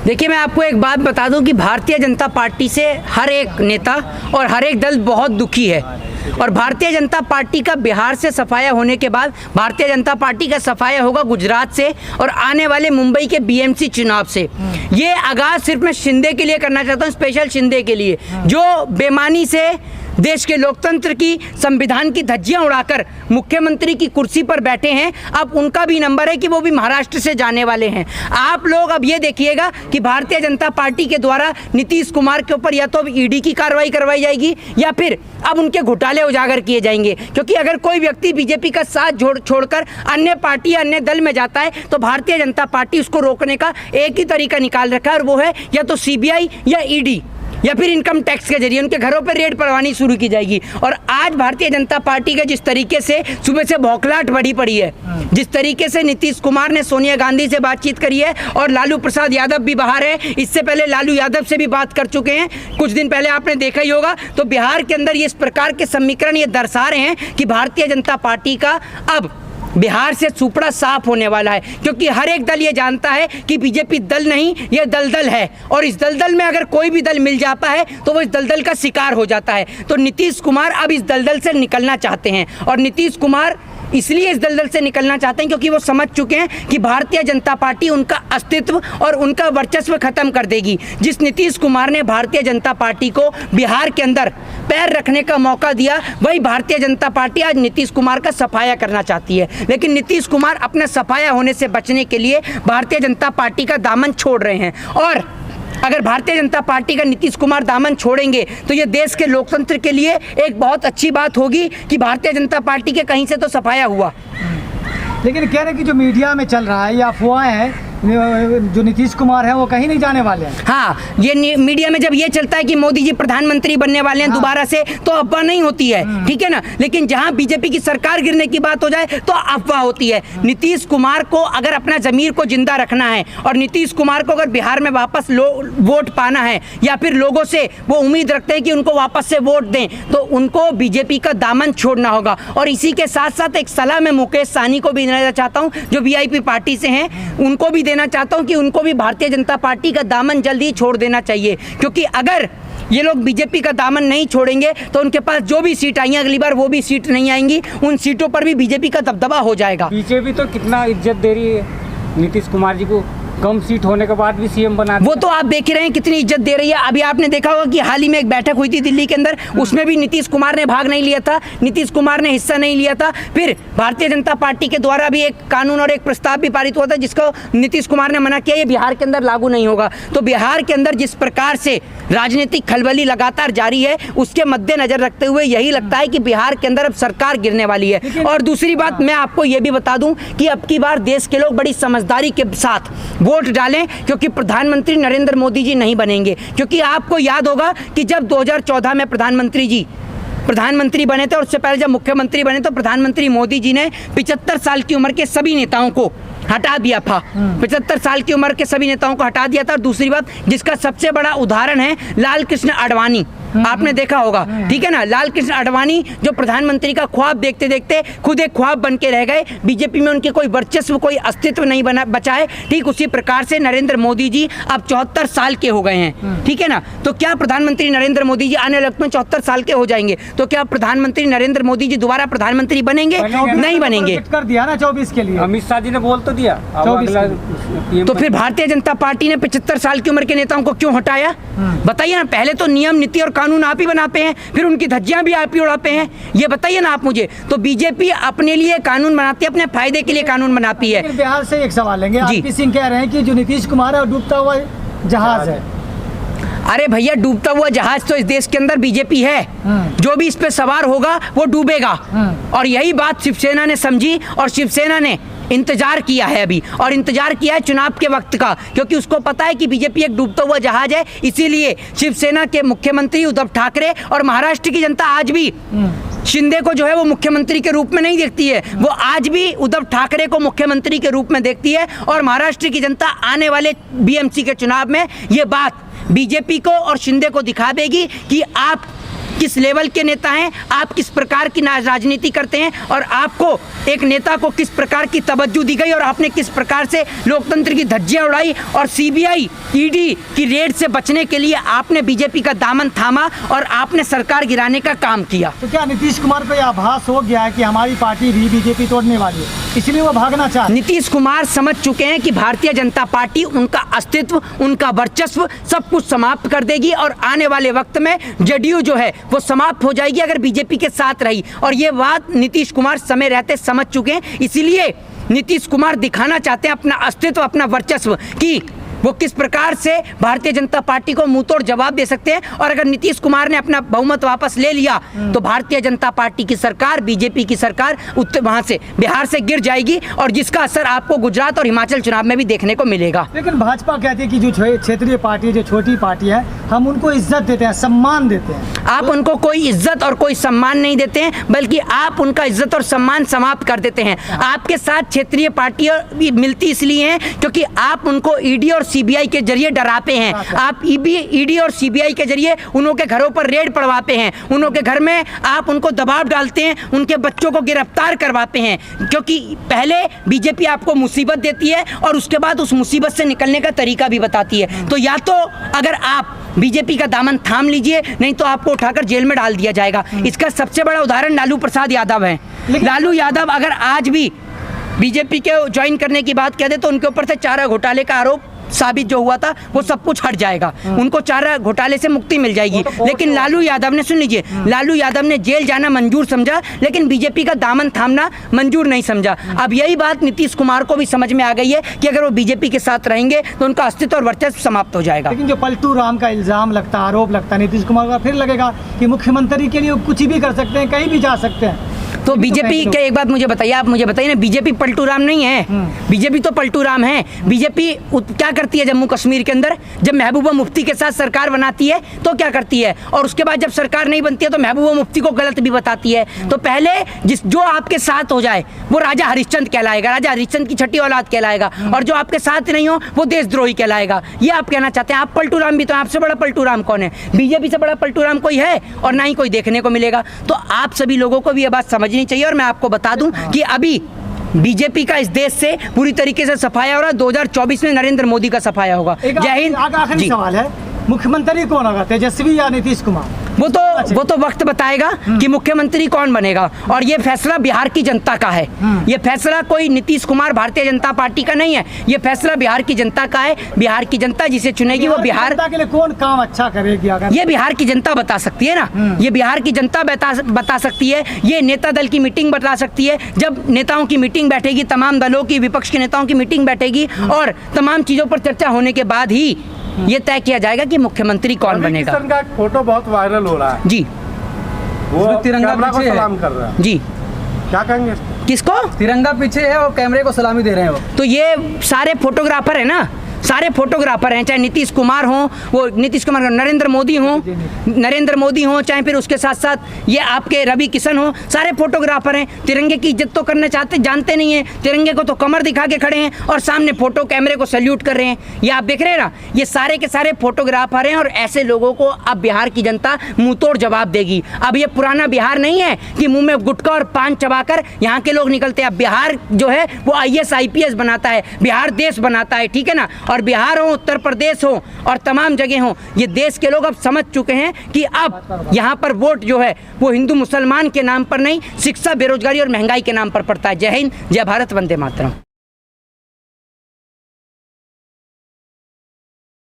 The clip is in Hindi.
देखिए, मैं आपको एक बात बता दूं कि भारतीय जनता पार्टी से हर एक नेता और हर एक दल बहुत दुखी है। और भारतीय जनता पार्टी का बिहार से सफाया होने के बाद भारतीय जनता पार्टी का सफाया होगा गुजरात से और आने वाले मुंबई के बीएमसी चुनाव से। ये आगाज सिर्फ मैं शिंदे के लिए करना चाहता हूँ, स्पेशल शिंदे के लिए, जो बेमानी से देश के लोकतंत्र की, संविधान की धज्जियां उड़ाकर मुख्यमंत्री की कुर्सी पर बैठे हैं। अब उनका भी नंबर है कि वो भी महाराष्ट्र से जाने वाले हैं। आप लोग अब ये देखिएगा कि भारतीय जनता पार्टी के द्वारा नीतीश कुमार के ऊपर या तो ईडी की कार्रवाई करवाई जाएगी या फिर अब उनके घोटाले उजागर किए जाएंगे। क्योंकि अगर कोई व्यक्ति बीजेपी का साथ छोड़कर अन्य पार्टी या अन्य दल में जाता है तो भारतीय जनता पार्टी उसको रोकने का एक ही तरीका निकाल रखा है, और वो है या तो सीबीआई या ईडी या फिर इनकम टैक्स के जरिए उनके घरों पर रेड पड़वानी शुरू की जाएगी। और आज भारतीय जनता पार्टी का जिस तरीके से सुबह से भौखलाहट बढ़ी पड़ी है, जिस तरीके से नीतीश कुमार ने सोनिया गांधी से बातचीत करी है और लालू प्रसाद यादव भी बाहर है, इससे पहले लालू यादव से भी बात कर चुके हैं, कुछ दिन पहले आपने देखा ही होगा। तो बिहार के अंदर ये इस प्रकार के समीकरण ये दर्शा रहे हैं कि भारतीय जनता पार्टी का अब बिहार से सुपड़ा साफ होने वाला है। क्योंकि हर एक दल ये जानता है कि बीजेपी दल नहीं, ये दलदल है, और इस दलदल में अगर कोई भी दल मिल जाता है तो वो इस दलदल का शिकार हो जाता है। तो नीतीश कुमार अब इस दलदल से निकलना चाहते हैं, और नीतीश कुमार इसलिए इस दलदल से निकलना चाहते हैं क्योंकि वो समझ चुके हैं कि भारतीय जनता पार्टी उनका अस्तित्व और उनका वर्चस्व खत्म कर देगी। जिस नीतीश कुमार ने भारतीय जनता पार्टी को बिहार के अंदर पैर रखने का मौका दिया, वही भारतीय जनता पार्टी आज नीतीश कुमार का सफाया करना चाहती है। लेकिन नीतीश कुमार अपने सफाया होने से बचने के लिए भारतीय जनता पार्टी का दामन छोड़ रहे हैं। और अगर भारतीय जनता पार्टी का नीतीश कुमार दामन छोड़ेंगे तो ये देश के लोकतंत्र के लिए एक बहुत अच्छी बात होगी कि भारतीय जनता पार्टी के कहीं से तो सफाया हुआ। लेकिन कह रहे हैं कि जो मीडिया में चल रहा है ये अफवाहें हैं, जो नीतीश कुमार है वो कहीं नहीं जाने वाले हैं। हाँ, ये मीडिया में जब ये चलता है कि मोदी जी प्रधानमंत्री बनने वाले हैं दोबारा से, तो अफवाह नहीं होती है, ठीक है ना। लेकिन जहां बीजेपी की सरकार गिरने की बात हो जाए तो अफवाह होती है। नीतीश कुमार को अगर अपना जमीर को जिंदा रखना है और नीतीश कुमार को अगर बिहार में वापस वोट पाना है या फिर लोगों से वो उम्मीद रखते हैं कि उनको वापस से वोट दें, तो उनको बीजेपी का दामन छोड़ना होगा। और इसी के साथ साथ एक सलाह मैं मुकेश सहनी को भी देना चाहता हूँ, जो वीआईपी पार्टी से हैं, उनको भी देना चाहता हूं कि उनको भी भारतीय जनता पार्टी का दामन जल्दी छोड़ देना चाहिए। क्योंकि अगर ये लोग बीजेपी का दामन नहीं छोड़ेंगे तो उनके पास जो भी सीट आई हैं अगली बार वो भी सीट नहीं आएंगी, उन सीटों पर भी बीजेपी का दबदबा हो जाएगा। बीजेपी तो कितना इज्जत दे रही है नीतीश कुमार जी को, कम सीट होने के बाद भी सीएम बना दिया। वो तो आप देख ही रहे हैं कितनी इज्जत दे रही है। अभी आपने देखा होगा कि हाल ही में एक बैठक हुई थी दिल्ली के अंदर, उसमें भी नीतीश कुमार ने भाग नहीं लिया था, नीतीश कुमार ने हिस्सा नहीं लिया था। फिर भारतीय जनता पार्टी के द्वारा भी एक कानून और एक प्रस्ताव भी पारित हुआ था जिसको नीतीश कुमार ने मना किया, ये बिहार के अंदर लागू नहीं होगा। तो बिहार के अंदर जिस प्रकार से राजनीतिक खलबली लगातार जारी है, उसके मद्देनजर रखते हुए यही लगता है कि बिहार के अंदर अब सरकार गिरने वाली है। और दूसरी बात मैं आपको ये भी बता दूं कि अब की बार देश के लोग बड़ी समझदारी के साथ वोट डालें, क्योंकि प्रधानमंत्री नरेंद्र मोदी जी नहीं बनेंगे। क्योंकि आपको याद होगा कि जब 2014 में प्रधानमंत्री बने थे और उससे पहले जब मुख्यमंत्री बने तो प्रधानमंत्री मोदी जी ने 75 साल की उम्र के सभी नेताओं को हटा दिया था। 75 साल की उम्र के सभी नेताओं को हटा दिया था। और दूसरी बात, जिसका सबसे बड़ा उदाहरण है लाल कृष्ण आडवाणी, आपने देखा होगा, ठीक है ना। लाल कृष्ण आडवाणी जो प्रधानमंत्री का ख्वाब देखते देखते खुद एक ख्वाब बन के रह गए, बीजेपी में उनके कोई वर्चस्व, कोई अस्तित्व नहीं बचा है। ठीक उसी प्रकार से नरेंद्र मोदी जी अब 74 साल के हो गए हैं, ठीक है ना। तो क्या प्रधानमंत्री नरेंद्र मोदी जी आने वाले वक्त में 74 साल के हो जाएंगे, तो क्या प्रधानमंत्री नरेंद्र मोदी जी दोबारा प्रधानमंत्री बनेंगे? नहीं बनेंगे। कर दिया ना 24 के लिए, अमित शाह जी ने बोल तो दिया। तो फिर भारतीय जनता पार्टी ने 75 साल की उम्र के नेताओं को क्यों हटाया? बताइए ना। पहले तो नियम, नीति और कानून आप ही बनाते हैं, फिर उनकी धज्जियां भी आप ही उड़ाते हैं, ये बताइए ना आप मुझे। तो बीजेपी अपने लिए कानून बनाती है, अपने फायदे के लिए कानून बनाती है। बिहार से एक सवाल लेंगे, आरपी सिंह कह रहे हैं कि जो नीतीश कुमार है वो डूबता हुआ जहाज है। अरे भैया, डूबता हुआ जहाज तो इस देश के अंदर बीजेपी है, जो भी इस पे सवार होगा वो डूबेगा। और यही बात शिवसेना ने समझी और शिवसेना ने इंतजार किया है अभी, और इंतजार किया है चुनाव के वक्त का, क्योंकि उसको पता है कि बीजेपी एक डूबता हुआ जहाज है। इसीलिए शिवसेना के मुख्यमंत्री उद्धव ठाकरे और महाराष्ट्र की जनता आज भी शिंदे को जो है वो मुख्यमंत्री के रूप में नहीं देखती है, वो आज भी उद्धव ठाकरे को मुख्यमंत्री के रूप में देखती है। और महाराष्ट्र की जनता आने वाले बीएमसी के चुनाव में ये बात बीजेपी को और शिंदे को दिखा देगी कि आप किस लेवल के नेता हैं, आप किस प्रकार की राजनीति करते हैं और आपको एक नेता को किस प्रकार की तवज्जो दी गई और आपने किस प्रकार से लोकतंत्र की धज्जियां उड़ाई और सीबीआई ईडी की रेड से बचने के लिए आपने बीजेपी का दामन थामा और आपने सरकार गिराने का काम किया। तो क्या नीतीश कुमार को यह आभास हो गया है कि हमारी पार्टी भी बीजेपी तोड़ने वाली है, इसलिए वो भागना चाहते हैं? नीतीश कुमार समझ चुके हैं कि भारतीय जनता पार्टी उनका अस्तित्व, उनका वर्चस्व सब कुछ समाप्त कर देगी और आने वाले वक्त में जेडीयू जो है वो समाप्त हो जाएगी अगर बीजेपी के साथ रही। और ये बात नीतीश कुमार समय रहते समझ चुके हैं, इसीलिए नीतीश कुमार दिखाना चाहते हैं अपना अस्तित्व, अपना वर्चस्व कि वो किस प्रकार से भारतीय जनता पार्टी को मुंहतोड़ जवाब दे सकते हैं। और अगर नीतीश कुमार ने अपना बहुमत वापस ले लिया तो भारतीय जनता पार्टी की सरकार, बीजेपी की सरकार वहां से बिहार से गिर जाएगी और जिसका असर आपको गुजरात और हिमाचल चुनाव में भी देखने को मिलेगा। लेकिन भाजपा कहती है कि जो क्षेत्रीय पार्टी है, जो छोटी पार्टी है, हम उनको इज्जत देते हैं, सम्मान देते हैं। आप उनको कोई इज्जत और कोई सम्मान नहीं देते हैं, बल्कि आप उनका इज्जत और सम्मान समाप्त कर देते हैं। आपके साथ क्षेत्रीय पार्टियां मिलती इसलिए हैं क्योंकि आप उनको ईडी और सीबीआई के जरिए डराते हैं। आप ईडी और सीबीआई के जरिए उनों के घरों पर रेड पड़वाते हैं, उनों के घर में आप उनको दबाव डालते हैं, उनके बच्चों को गिरफ्तार करवाते हैं, क्योंकि पहले बीजेपी आपको मुसीबत देती है और उसके बाद उस मुसीबत से निकलने का तरीका भी बताती है। तो या तो अगर आप बीजेपी का दामन थाम लीजिए, नहीं तो आपको उठाकर जेल में डाल दिया जाएगा। इसका सबसे बड़ा उदाहरण लालू प्रसाद यादव है। लालू यादव अगर आज भी बीजेपी के ज्वाइन करने की बात कह दे तो उनके ऊपर से चारा घोटाले का आरोप साबित जो हुआ था वो सब कुछ हट जाएगा, उनको चारा घोटाले से मुक्ति मिल जाएगी। लेकिन लालू यादव ने, सुन लीजिए, लालू यादव ने जेल जाना मंजूर समझा लेकिन बीजेपी का दामन थामना मंजूर नहीं समझा। अब यही बात नीतीश कुमार को भी समझ में आ गई है कि अगर वो बीजेपी के साथ रहेंगे तो उनका अस्तित्व और वर्चस्व समाप्त हो जाएगा। लेकिन जो पलटू राम का इल्जाम लगता है, आरोप लगता है नीतीश कुमार का, फिर लगेगा कि मुख्यमंत्री के लिए कुछ भी कर सकते हैं, कहीं भी जा सकते हैं। तो बीजेपी के एक बात मुझे बताइए, आप मुझे बताइए ना, बीजेपी पलटू राम नहीं है, बीजेपी तो पलटू राम है। बीजेपी क्या करती है जम्मू कश्मीर के अंदर, जब महबूबा मुफ्ती के साथ सरकार बनाती है तो क्या करती है, और उसके बाद जब सरकार नहीं बनती है तो महबूबा मुफ्ती को गलत भी बताती है। तो पहले जो आपके साथ हो जाए वो राजा हरिश्चंद्र कहलाएगा, राजा हरिश्चंद्र की छठी औलाद कहलाएगा, और जो आपके साथ नहीं हो वो देशद्रोही कहलाएगा। ये आप कहना चाहते हैं। आप पलटू राम भी तो, आपसे बड़ा पलटू राम कौन है? बीजेपी से बड़ा पलटू राम कोई है और ना ही कोई देखने को मिलेगा। तो आप सभी लोगों को भी ये बात समझनी चाहिए। और मैं आपको बता दूं कि अभी बीजेपी का इस देश से पूरी तरीके से सफाया हो रहा है। 2024 में नरेंद्र मोदी का सफाया होगा। जय हिंद। आखिरी सवाल है, मुख्यमंत्री कौन होगा, तेजस्वी या नीतीश कुमार? वो तो वक्त बताएगा कि मुख्यमंत्री कौन बनेगा, और ये फैसला बिहार की जनता का है। ये फैसला कोई नीतीश कुमार भारतीय जनता पार्टी का नहीं है, ये फैसला बिहार की जनता का है। बिहार की जनता जिसे चुनेगी वो बिहार के लिए कौन काम अच्छा करेगी, अगर ये बिहार की जनता बता सकती है ना, ये बिहार की जनता बता सकती है। ये नेता दल की मीटिंग बता सकती है। जब नेताओं की मीटिंग बैठेगी, तमाम दलों की, विपक्ष के नेताओं की मीटिंग बैठेगी और तमाम चीजों पर चर्चा होने के बाद ही ये तय किया जाएगा कि मुख्यमंत्री कौन बनेगा। किशन का फोटो बहुत वायरल हो रहा है जी, वो तिरंगा कैमरा को पीछे है। सलाम कर रहा है, जी क्या कहेंगे? किसको? तिरंगा पीछे है और कैमरे को सलामी दे रहे हैं वो। तो ये सारे फोटोग्राफर है ना, सारे फोटोग्राफर हैं, चाहे नीतीश कुमार हो, वो नीतीश कुमार, नरेंद्र मोदी हो, चाहे फिर उसके साथ साथ ये आपके रवि किशन हो, सारे फोटोग्राफर हैं। तिरंगे की इज्जत तो करना जानते नहीं हैं, तिरंगे को तो कमर दिखा के खड़े हैं और सामने फोटो कैमरे को सैल्यूट कर रहे हैं। ये आप देख रहे हैं ना, ये सारे के सारे फोटोग्राफर हैं और ऐसे लोगों को अब बिहार की जनता मुंह तोड़ जवाब देगी। अब ये पुराना बिहार नहीं है कि मुंह में गुटखा और पान चबाकर यहाँ के लोग निकलते हैं। अब बिहार जो है वो IAS IPS बनाता है, बिहार देश बनाता है, ठीक है ना। और बिहार हो, उत्तर प्रदेश हो और तमाम जगह हो, ये देश के लोग अब समझ चुके हैं कि अब यहाँ पर वोट जो है वो हिंदू मुसलमान के नाम पर नहीं, शिक्षा, बेरोजगारी और महंगाई के नाम पर पड़ता है। जय हिंद, जय भारत, वंदे मातरम।